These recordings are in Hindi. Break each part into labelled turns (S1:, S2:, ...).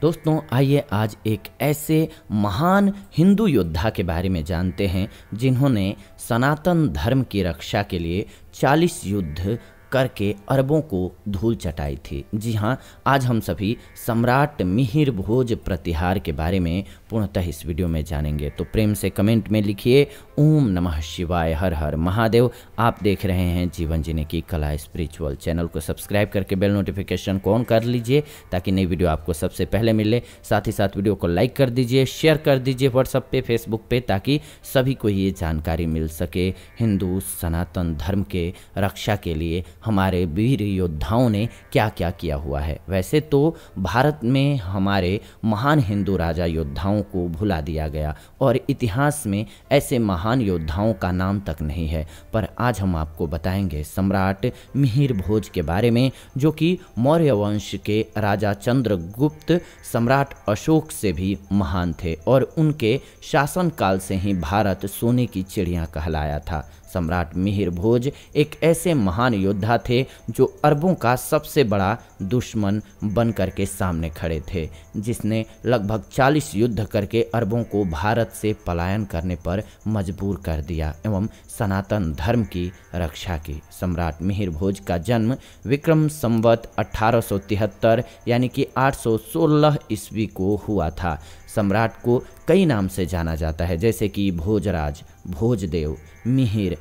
S1: दोस्तों आइए आज एक ऐसे महान हिंदू योद्धा के बारे में जानते हैं जिन्होंने सनातन धर्म की रक्षा के लिए 40 युद्ध करके अरबों को धूल चटाई थी। जी हाँ, आज हम सभी सम्राट मिहिर भोज प्रतिहार के बारे में पूर्णतः इस वीडियो में जानेंगे। तो प्रेम से कमेंट में लिखिए ओम नमः शिवाय, हर हर महादेव। आप देख रहे हैं जीवन जीने की कला स्पिरिचुअल। चैनल को सब्सक्राइब करके बेल नोटिफिकेशन को ऑन कर लीजिए ताकि नई वीडियो आपको सबसे पहले मिले। साथ ही साथ वीडियो को लाइक कर दीजिए, शेयर कर दीजिए व्हाट्सएप पे, फेसबुक पे, ताकि सभी को ये जानकारी मिल सके हिंदू सनातन धर्म के रक्षा के लिए हमारे वीर योद्धाओं ने क्या क्या किया हुआ है। वैसे तो भारत में हमारे महान हिंदू राजा योद्धाओं को भुला दिया गया और इतिहास में ऐसे महान योद्धाओं का नाम तक नहीं है, पर आज हम आपको बताएंगे सम्राट मिहिर भोज के बारे में, जो कि मौर्य वंश के राजा चंद्रगुप्त सम्राट अशोक से भी महान थे और उनके शासनकाल से ही भारत सोने की चिड़िया कहलाया था। सम्राट मिहिर भोज एक ऐसे महान योद्धा थे जो अरबों का सबसे बड़ा दुश्मन बनकर के सामने खड़े थे, जिसने लगभग 40 युद्ध करके अरबों को भारत से पलायन करने पर मजबूर कर दिया एवं सनातन धर्म की रक्षा की। सम्राट मिहिर भोज का जन्म विक्रम संवत 1873 यानी कि 816 ईस्वी को हुआ था। सम्राट को कई नाम से जाना जाता है, जैसे कि भोजराज, भोजदेव, मिहिर,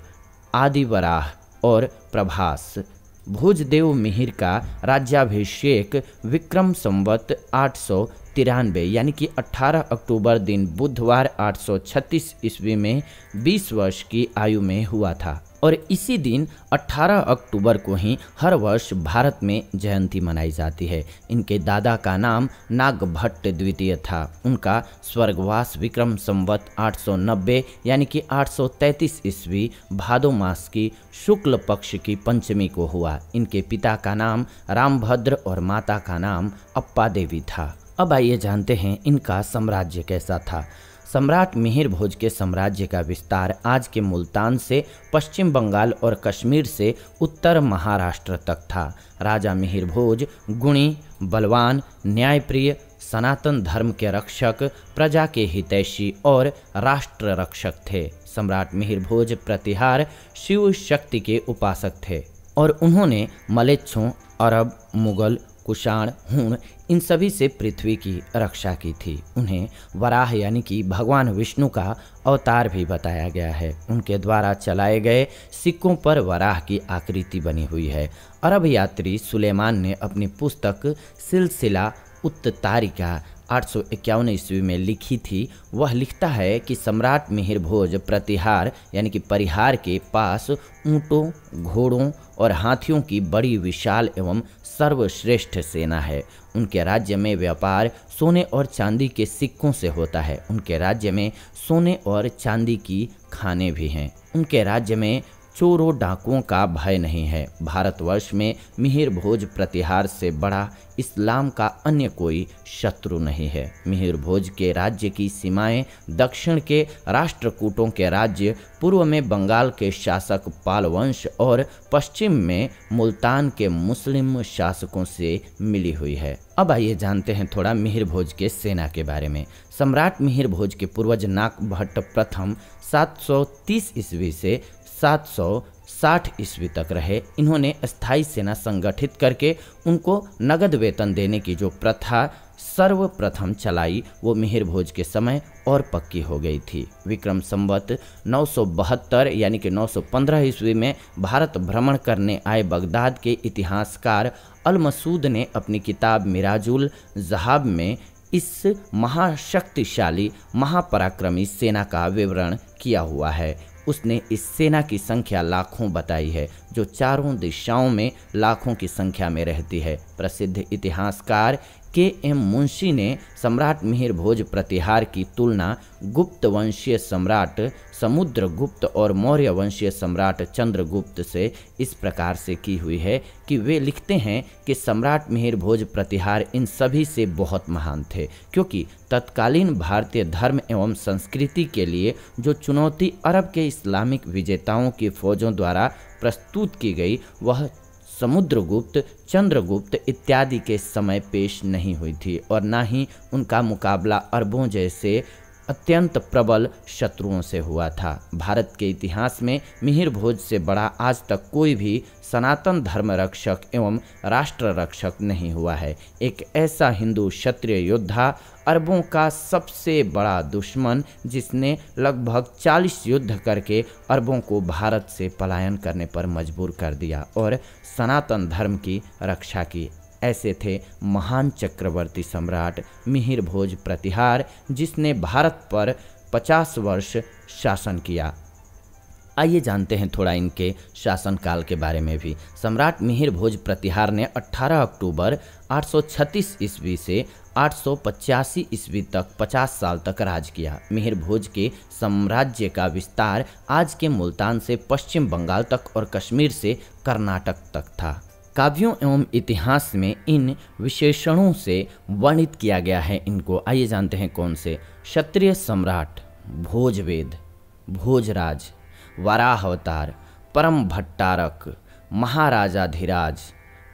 S1: आदिवराह और प्रभास। भोजदेव मिहिर का राज्याभिषेक विक्रम संवत 893 यानी कि 18 अक्टूबर दिन बुधवार 836 ईस्वी में 20 वर्ष की आयु में हुआ था और इसी दिन 18 अक्टूबर को ही हर वर्ष भारत में जयंती मनाई जाती है। इनके दादा का नाम नागभट्ट द्वितीय था। उनका स्वर्गवास विक्रम संवत 890 यानी कि 833 ईस्वी भादो मास की शुक्ल पक्ष की पंचमी को हुआ। इनके पिता का नाम रामभद्र और माता का नाम अप्पा देवी था। अब आइए जानते हैं इनका साम्राज्य कैसा था। सम्राट मिहिर भोज के साम्राज्य का विस्तार आज के मुल्तान से पश्चिम बंगाल और कश्मीर से उत्तर महाराष्ट्र तक था। राजा मिहिर भोज गुणी, बलवान, न्यायप्रिय, सनातन धर्म के रक्षक, प्रजा के हितैषी और राष्ट्र रक्षक थे। सम्राट मिहिर भोज प्रतिहार शिव शक्ति के उपासक थे और उन्होंने मलेच्छों, अरब, मुगल, कुषाण, हूण इन सभी से पृथ्वी की रक्षा की थी। उन्हें वराह यानी कि भगवान विष्णु का अवतार भी बताया गया है। उनके द्वारा चलाए गए सिक्कों पर वराह की आकृति बनी हुई है। अरब यात्री सुलेमान ने अपनी पुस्तक सिलसिला उत्तारिका 851 ईस्वी में लिखी थी। वह लिखता है कि सम्राट मिहिर भोज प्रतिहार यानी कि परिहार के पास ऊँटों, घोड़ों और हाथियों की बड़ी विशाल एवं सर्वश्रेष्ठ सेना है। उनके राज्य में व्यापार सोने और चांदी के सिक्कों से होता है। उनके राज्य में सोने और चांदी की खानें भी हैं। उनके राज्य में चोरों डाकुओं का भय नहीं है। भारतवर्ष में मिहिर भोज प्रतिहार से बड़ा इस्लाम का अन्य कोई शत्रु नहीं है। मिहिर भोज के राज्य की सीमाएं दक्षिण के राष्ट्रकूटों के राज्य, पूर्व में बंगाल के शासक पाल वंश और पश्चिम में मुल्तान के मुस्लिम शासकों से मिली हुई है। अब आइए जानते हैं थोड़ा मिहिर भोज के सेना के बारे में। सम्राट मिहिर भोज के पूर्वज नागभट्ट प्रथम 730 ईस्वी से 760 ईस्वी तक रहे। इन्होंने स्थायी सेना संगठित करके उनको नगद वेतन देने की जो प्रथा सर्वप्रथम चलाई वो मिहिर भोज के समय और पक्की हो गई थी। विक्रम संवत 972 यानी कि 915 ईस्वी में भारत भ्रमण करने आए बगदाद के इतिहासकार अल मसूद ने अपनी किताब मिराजुल जहाब में इस महाशक्तिशाली महापराक्रमी सेना का विवरण किया हुआ है। उसने इस सेना की संख्या लाखों बताई है, जो चारों दिशाओं में लाखों की संख्या में रहती है। प्रसिद्ध इतिहासकार के.एम. मुंशी ने सम्राट मिहिर भोज प्रतिहार की तुलना गुप्त वंशीय सम्राट समुद्रगुप्त और मौर्य वंशीय सम्राट चंद्रगुप्त से इस प्रकार से की हुई है कि वे लिखते हैं कि सम्राट मिहिर भोज प्रतिहार इन सभी से बहुत महान थे, क्योंकि तत्कालीन भारतीय धर्म एवं संस्कृति के लिए जो चुनौती अरब के इस्लामिक विजेताओं की फौजों द्वारा प्रस्तुत की गई वह समुद्रगुप्त, चंद्रगुप्त इत्यादि के समय पेश नहीं हुई थी और न ही उनका मुकाबला अरबों जैसे अत्यंत प्रबल शत्रुओं से हुआ था। भारत के इतिहास में मिहिर भोज से बड़ा आज तक कोई भी सनातन धर्म रक्षक एवं राष्ट्र रक्षक नहीं हुआ है। एक ऐसा हिंदू क्षत्रिय योद्धा, अरबों का सबसे बड़ा दुश्मन, जिसने लगभग 40 युद्ध करके अरबों को भारत से पलायन करने पर मजबूर कर दिया और सनातन धर्म की रक्षा की। ऐसे थे महान चक्रवर्ती सम्राट मिहिर भोज प्रतिहार, जिसने भारत पर 50 वर्ष शासन किया। आइए जानते हैं थोड़ा इनके शासनकाल के बारे में भी। सम्राट मिहिर भोज प्रतिहार ने 18 अक्टूबर 836 ईस्वी से 885 ईस्वी तक 50 साल तक राज किया। मिहिर भोज के साम्राज्य का विस्तार आज के मुल्तान से पश्चिम बंगाल तक और कश्मीर से कर्नाटक तक था। काव्यों एवं इतिहास में इन विशेषणों से वर्णित किया गया है इनको। आइए जानते हैं कौन से। क्षत्रिय सम्राट, भोजवेद, भोजराज, वराह अवतार, परम भट्टारक, महाराजाधिराज,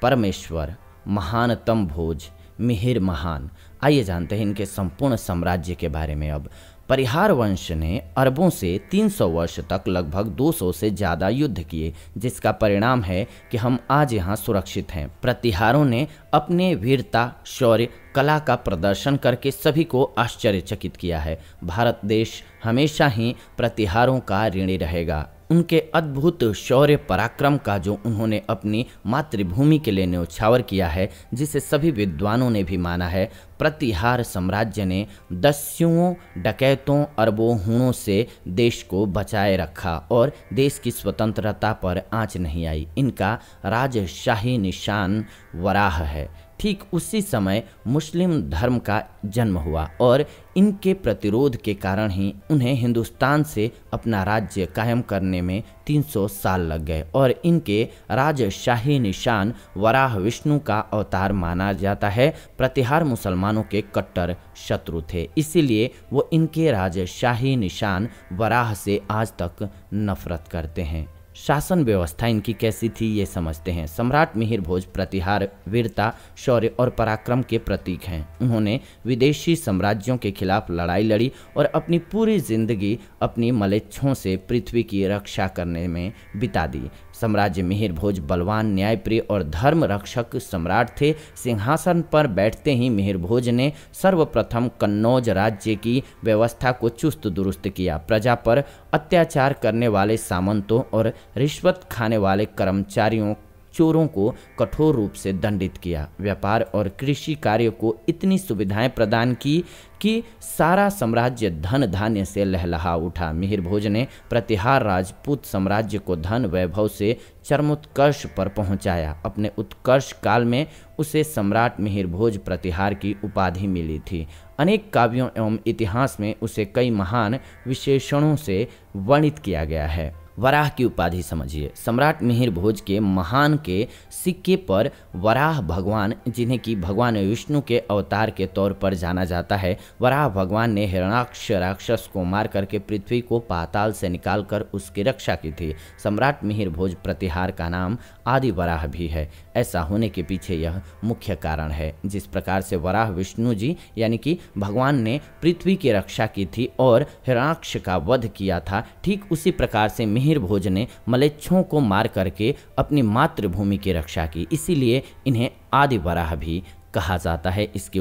S1: परमेश्वर, महानतम भोज, मिहिर महान। आइए जानते हैं इनके संपूर्ण साम्राज्य के बारे में। अब परिहार वंश ने अरबों से 300 वर्ष तक लगभग 200 से ज़्यादा युद्ध किए, जिसका परिणाम है कि हम आज यहाँ सुरक्षित हैं। प्रतिहारों ने अपने वीरता, शौर्य, कला का प्रदर्शन करके सभी को आश्चर्यचकित किया है। भारत देश हमेशा ही प्रतिहारों का ऋणी रहेगा। उनके अद्भुत शौर्य पराक्रम का जो उन्होंने अपनी मातृभूमि के लिए न्यौछावर किया है, जिसे सभी विद्वानों ने भी माना है। प्रतिहार साम्राज्य ने दस्युओं, डकैतों, अरबों, हूणों से देश को बचाए रखा और देश की स्वतंत्रता पर आंच नहीं आई। इनका राजशाही निशान वराह है। ठीक उसी समय मुस्लिम धर्म का जन्म हुआ और इनके प्रतिरोध के कारण ही उन्हें हिंदुस्तान से अपना राज्य कायम करने में 300 साल लग गए और इनके राजशाही निशान वराह विष्णु का अवतार माना जाता है। प्रतिहार मुसलमानों के कट्टर शत्रु थे, इसीलिए वो इनके राजशाही निशान वराह से आज तक नफरत करते हैं। शासन व्यवस्था इनकी कैसी थी ये समझते हैं। सम्राट मिहिर भोज प्रतिहार वीरता, शौर्य और पराक्रम के प्रतीक हैं। उन्होंने विदेशी साम्राज्यों के खिलाफ लड़ाई लड़ी और अपनी पूरी जिंदगी अपनी मलेच्छों से पृथ्वी की रक्षा करने में बिता दी। साम्राज्य मिहिर भोज बलवान, न्यायप्रिय और धर्म रक्षक सम्राट थे। सिंहासन पर बैठते ही मिहिर भोज ने सर्वप्रथम कन्नौज राज्य की व्यवस्था को चुस्त दुरुस्त किया। प्रजा पर अत्याचार करने वाले सामंतों और रिश्वत खाने वाले कर्मचारियों, चोरों को कठोर रूप से दंडित किया। व्यापार और कृषि कार्य को इतनी सुविधाएं प्रदान की कि सारा साम्राज्य धन धान्य से लहलहा उठा। मिहिर भोज ने प्रतिहार राजपूत साम्राज्य को धन वैभव से चरमोत्कर्ष पर पहुंचाया। अपने उत्कर्ष काल में उसे सम्राट मिहिर भोज प्रतिहार की उपाधि मिली थी। अनेक काव्यों एवं इतिहास में उसे कई महान विशेषणों से वर्णित किया गया है। वराह की उपाधि समझिए। सम्राट मिहिर भोज के महान के सिक्के पर वराह भगवान, जिन्हें कि भगवान विष्णु के अवतार के तौर पर जाना जाता है, वराह भगवान ने हिरण्याक्ष राक्षस को मार करके पृथ्वी को पाताल से निकालकर उसकी रक्षा की थी। सम्राट मिहिर भोज प्रतिहार का नाम आदि वराह भी है। ऐसा होने के पीछे यह मुख्य कारण है। जिस प्रकार से वराह विष्णु जी यानी कि भगवान ने पृथ्वी की रक्षा की थी और हिरण्याक्ष का वध किया था, ठीक उसी प्रकार से मिहिर भोज ने मलेच्छों को मार करके अपनी मातृभूमि की रक्षा की। इसीलिए इन्हें आदि वराह भी कहा जाता है। इसकी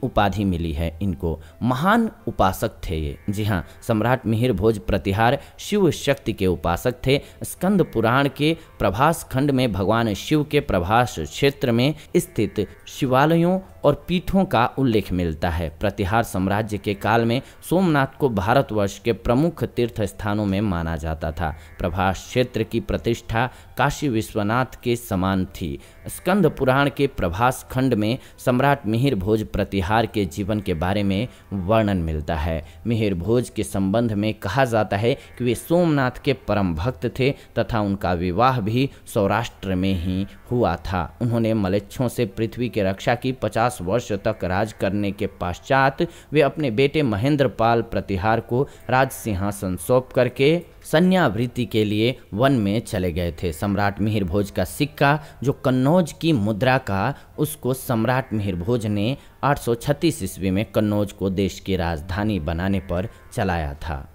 S1: उपाधि मिली है इनको। महान उपासक थे ये। जी हाँ, सम्राट मिहिर भोज प्रतिहार शिव शक्ति के उपासक थे। स्कंद पुराण के प्रभास खंड में भगवान शिव के प्रभास क्षेत्र में स्थित शिवालयों और पीठों का उल्लेख मिलता है। प्रतिहार साम्राज्य के काल में सोमनाथ को भारतवर्ष के प्रमुख तीर्थ स्थानों में माना जाता था। प्रभास क्षेत्र की प्रतिष्ठा काशी विश्वनाथ के समान थी। स्कंद पुराण के प्रभास खंड में सम्राट मिहिर भोज प्रतिहार के जीवन के बारे में वर्णन मिलता है। मिहिर भोज के संबंध में कहा जाता है कि वे सोमनाथ के परम भक्त थे तथा उनका विवाह भी सौराष्ट्र में ही हुआ था। उन्होंने मलेच्छों से पृथ्वी की रक्षा की। 50 वर्ष तक राज करने के पश्चात वे अपने बेटे महेंद्रपाल प्रतिहार को राज सिंहासन सौंप करके संन्यावृत्ति के लिए वन में चले गए थे। सम्राट मिहिर भोज का सिक्का जो कन्नौज की मुद्रा का, उसको सम्राट मिहिर भोज ने 836 ईस्वी में कन्नौज को देश की राजधानी बनाने पर चलाया था।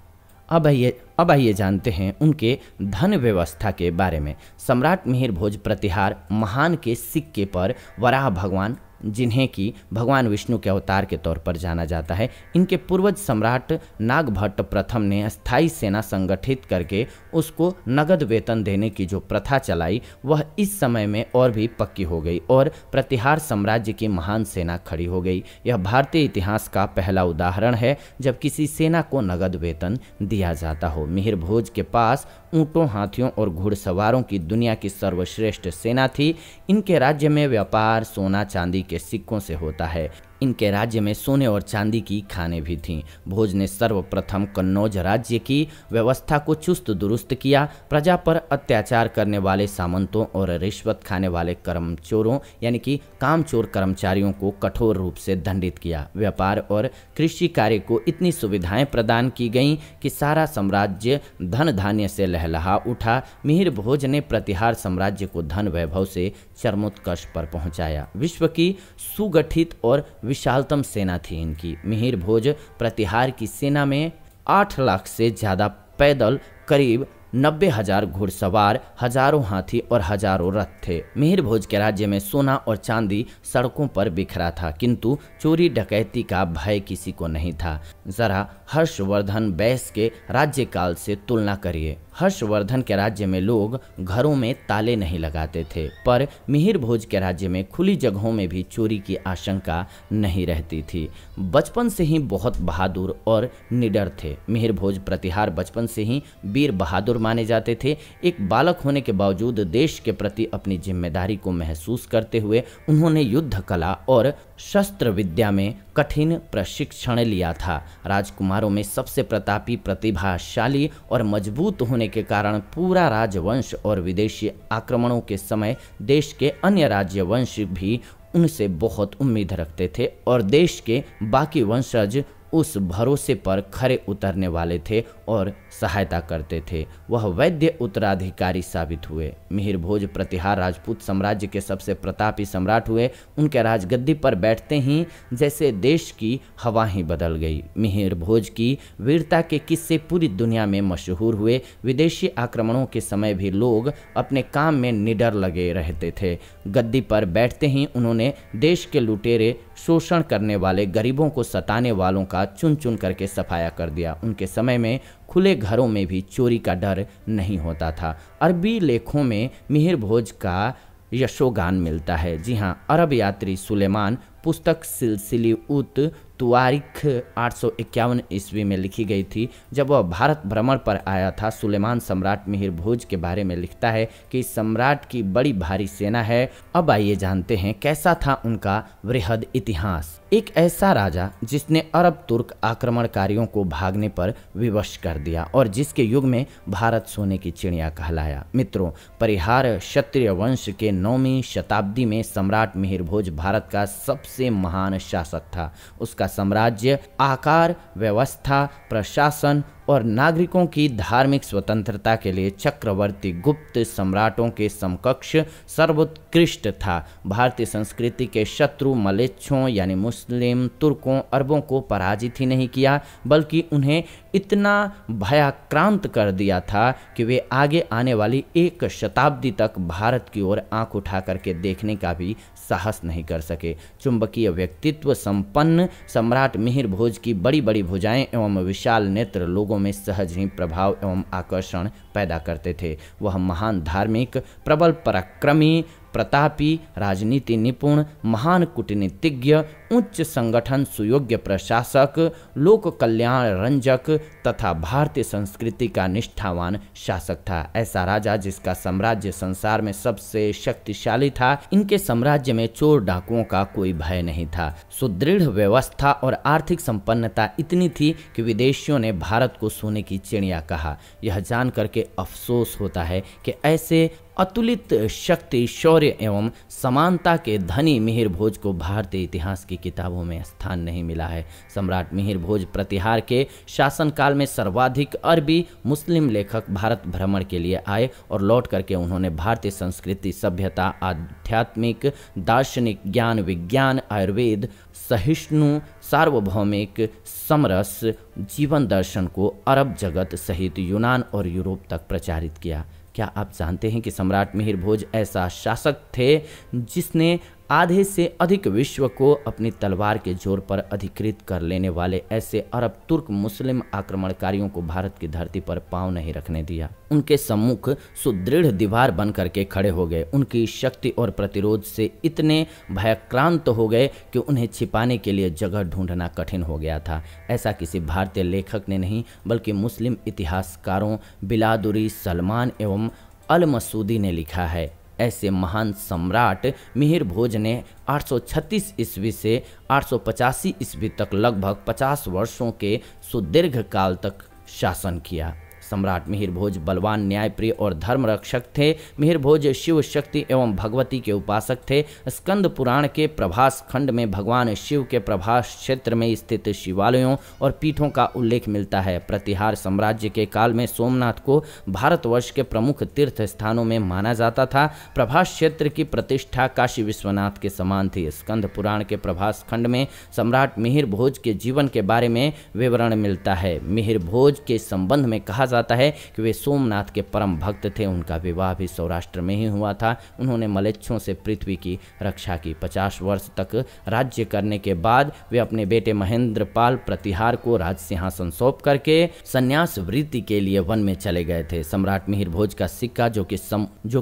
S1: अब आइए जानते हैं उनके धन व्यवस्था के बारे में। सम्राट मिहिर भोज प्रतिहार महान के सिक्के पर वराह भगवान, जिन्हें कि भगवान विष्णु के अवतार के तौर पर जाना जाता है, इनके पूर्वज सम्राट नागभट्ट प्रथम ने स्थायी सेना संगठित करके उसको नगद वेतन देने की जो प्रथा चलाई, वह इस समय में और भी पक्की हो गई और प्रतिहार साम्राज्य की महान सेना खड़ी हो गई। यह भारतीय इतिहास का पहला उदाहरण है जब किसी सेना को नगद वेतन दिया जाता हो। मिहिर भोज के पास ऊंटों, हाथियों और घुड़सवारों की दुनिया की सर्वश्रेष्ठ सेना थी। इनके राज्य में व्यापार सोना चांदी के सिक्कों से होता है। इनके राज्य में सोने और चांदी की खानें भी थीं। भोज ने सर्वप्रथम कन्नौज राज्य की व्यवस्था को चुस्त दुरुस्त किया। प्रजा पर अत्याचार करने वाले सामंतों और रिश्वत खाने वाले कर्मचोरों यानी कि कामचोर कर्मचारियों को कठोर रूप से दंडित किया। व्यापार और कृषि कार्य को इतनी सुविधाएं प्रदान की गईं कि सारा साम्राज्य धन धान्य से लहलहा उठा। मिहिर भोज ने प्रतिहार साम्राज्य को धन वैभव से चरमोत्कर्ष पर पहुंचाया। विश्व की सुगठित और विशालतम सेना थी इनकी। मिहिर भोज प्रतिहार की सेना में 8 लाख से ज़्यादा पैदल, करीब 90,000 घुड़सवार, हजारों हाथी और हजारों रथ थे। मिहिर भोज के राज्य में सोना और चांदी सड़कों पर बिखरा था, किंतु चोरी डकैती का भय किसी को नहीं था। जरा हर्षवर्धन बैस के राज्यकाल से तुलना करिए। हर्षवर्धन के राज्य में लोग घरों में ताले नहीं लगाते थे, पर मिहिर भोज के राज्य में खुली जगहों में भी चोरी की आशंका नहीं रहती थी। बचपन से ही बहुत बहादुर और निडर थे। मिहिर भोज प्रतिहार बचपन से ही वीर बहादुर माने जाते थे। एक बालक होने के बावजूद देश के प्रति अपनी जिम्मेदारी को महसूस करते हुए उन्होंने युद्ध कला और शस्त्र विद्या में कठिन प्रशिक्षण लिया था। राजकुमारों में सबसे प्रतापी, प्रतिभाशाली और मजबूत होने के कारण पूरा राजवंश और विदेशी आक्रमणों के समय देश के अन्य राज्यवंश भी उनसे बहुत उम्मीद रखते थे और देश के बाकी वंशज उस भरोसे पर खरे उतरने वाले थे और सहायता करते थे। वह वैद्य उत्तराधिकारी साबित हुए। मिहिर भोज प्रतिहार राजपूत साम्राज्य के सबसे प्रतापी सम्राट हुए। उनके राजगद्दी पर बैठते ही जैसे देश की हवा ही बदल गई। मिहिर भोज की वीरता के किस्से पूरी दुनिया में मशहूर हुए। विदेशी आक्रमणों के समय भी लोग अपने काम में निडर लगे रहते थे। गद्दी पर बैठते ही उन्होंने देश के लुटेरे, शोषण करने वाले, गरीबों को सताने वालों का चुन चुन करके सफाया कर दिया। उनके समय में खुले घरों में भी चोरी का डर नहीं होता था। अरबी लेखों में मिहिर भोज का यशोगान मिलता है। जी हाँ, अरब यात्री सुलेमान पुस्तक सिलसिली उत तुआरिख 851 ईस्वी में लिखी गई थी। जब वह भारत भ्रमण पर आया था, सुलेमान सम्राट मिहिर भोज के बारे में लिखता है कि इस सम्राट की बड़ी भारी सेना है। अब आइए जानते हैं कैसा था उनका वृहद इतिहास। एक ऐसा राजा जिसने अरब तुर्क आक्रमणकारियों को भागने पर विवश कर दिया और जिसके युग में भारत सोने की चिड़िया कहलाया। मित्रों, परिहार क्षत्रिय वंश के 9वीं शताब्दी में सम्राट मिहिर भोज भारत का सबसे महान शासक था। उसका साम्राज्य आकार, व्यवस्था, प्रशासन और नागरिकों की धार्मिक स्वतंत्रता के लिए चक्रवर्ती गुप्त सम्राटों के समकक्ष सर्वोत्कृष्ट था। भारतीय संस्कृति के शत्रु मलेच्छों यानी मुस्लिम, तुर्कों, अरबों को पराजित ही नहीं किया, बल्कि उन्हें इतना भयाक्रांत कर दिया था कि वे आगे आने वाली 1 शताब्दी तक भारत की ओर आंख उठा करके देखने का भी साहस नहीं कर सके। चुंबकीय व्यक्तित्व संपन्न सम्राट मिहिर भोज की बड़ी बड़ी भुजाएं एवं विशाल नेत्र लोगों में सहज ही प्रभाव एवं आकर्षण पैदा करते थे। वह महान धार्मिक, प्रबल पराक्रमी, प्रतापी, राजनीति निपुण, महान कूटनीतिज्ञ, उच्च संगठन सुयोग्य प्रशासक, लोक कल्याण रंजक तथा भारतीय संस्कृति का निष्ठावान शासक था। ऐसा राजा जिसका साम्राज्य संसार में सबसे शक्तिशाली था। इनके साम्राज्य में चोर डाकुओं का कोई भय नहीं था। सुदृढ़ व्यवस्था और आर्थिक संपन्नता इतनी थी कि विदेशियों ने भारत को सोने की चिड़िया कहा। यह जान करके अफसोस होता है कि ऐसे अतुलित शक्ति, शौर्य एवं समानता के धनी मिहिर भोज को भारतीय इतिहास की किताबों में स्थान नहीं मिला है। सम्राट मिहिर भोज प्रतिहार के शासनकाल में सर्वाधिक अरबी मुस्लिम लेखक भारत भ्रमण के लिए आए और लौट करके उन्होंने भारतीय संस्कृति, सभ्यता, आध्यात्मिक, दार्शनिक, ज्ञान, विज्ञान, आयुर्वेद, सहिष्णु, सार्वभौमिक, समरस जीवन दर्शन को अरब जगत सहित यूनान और यूरोप तक प्रचारित किया। क्या आप जानते हैं कि सम्राट मिहिर भोज ऐसा शासक थे जिसने आधे से अधिक विश्व को अपनी तलवार के जोर पर अधिकृत कर लेने वाले ऐसे अरब तुर्क मुस्लिम आक्रमणकारियों को भारत की धरती पर पांव नहीं रखने दिया। उनके सम्मुख सुदृढ़ दीवार बन करके खड़े हो गए। उनकी शक्ति और प्रतिरोध से इतने भयक्रांत हो गए कि उन्हें छिपाने के लिए जगह ढूंढना कठिन हो गया था। ऐसा किसी भारतीय लेखक ने नहीं बल्कि मुस्लिम इतिहासकारों बिलादुरी, सलमान एवं अल मसूदी ने लिखा है। ऐसे महान सम्राट मिहिर भोज ने 836 ईस्वी से 885 ईस्वी तक लगभग 50 वर्षों के सुदीर्घ काल तक शासन किया। सम्राट मिहिर भोज बलवान, न्यायप्रिय और धर्म रक्षक थे। मिहिर भोज शिव शक्ति एवं भगवती के उपासक थे। स्कंद पुराण के प्रभास खंड में भगवान शिव के प्रभास क्षेत्र में स्थित शिवालयों और पीठों का उल्लेख मिलता है। प्रतिहार साम्राज्य के काल में सोमनाथ को भारतवर्ष के प्रमुख तीर्थ स्थानों में माना जाता था। प्रभास क्षेत्र की प्रतिष्ठा काशी विश्वनाथ के समान थी। स्कंद पुराण के प्रभास खंड में सम्राट मिहिर भोज के जीवन के बारे में विवरण मिलता है। मिहिर भोज के संबंध में कहा जाता है कि वे सोमनाथ के परम भक्त थे। उनका विवाह भी सौराष्ट्र में ही हुआ था। उन्होंने मलेच्छों से पृथ्वी की रक्षा की। 50 वर्ष तक राज्य करने के बाद वे अपने बेटे महेंद्र पाल प्रतिहार को राज सिंहासन सौंप करके संन्यास वृत्ति के लिए वन में चले गए थे। सम्राट मिहिर भोज का सिक्का जो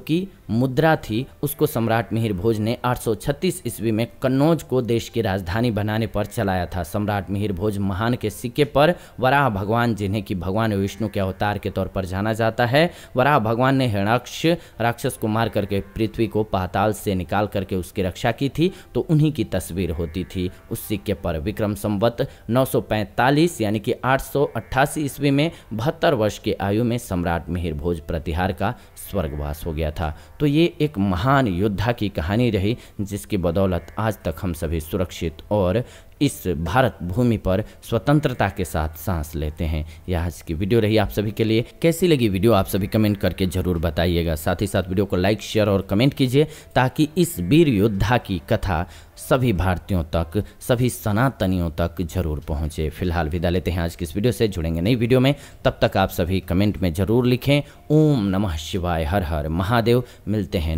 S1: कि मुद्रा थी, उसको सम्राट मिहिर भोज ने 836 ईस्वी में कन्नौज को देश की राजधानी बनाने पर चलाया था। सम्राट मिहिर भोज महान के सिक्के पर वराह भगवान, जिन्हें कि भगवान विष्णु के अवतार के तौर पर जाना जाता है, वराह भगवान ने हिरण्याक्ष राक्षस को मार करके पृथ्वी को पाताल से निकाल करके उसकी रक्षा की थी, तो उन्हीं की तस्वीर होती थी उस सिक्के पर। विक्रम संवत 945 यानी कि 888 ईस्वी में 72 वर्ष की आयु में सम्राट मिहिर भोज प्रतिहार का स्वर्गवास हो गया था। तो ये एक महान योद्धा की कहानी रही जिसकी बदौलत आज तक हम सभी सुरक्षित और इस भारत भूमि पर स्वतंत्रता के साथ सांस लेते हैं। यह आज की वीडियो रही आप सभी के लिए। कैसी लगी वीडियो आप सभी कमेंट करके जरूर बताइएगा। साथ ही साथ वीडियो को लाइक, शेयर और कमेंट कीजिए ताकि इस वीर योद्धा की कथा सभी भारतीयों तक, सभी सनातनियों तक जरूर पहुंचे। फिलहाल विदा लेते हैं आज की इस वीडियो से। जुड़ेंगे नई वीडियो में, तब तक आप सभी कमेंट में जरूर लिखें ओम नमः शिवाय, हर हर महादेव। मिलते हैं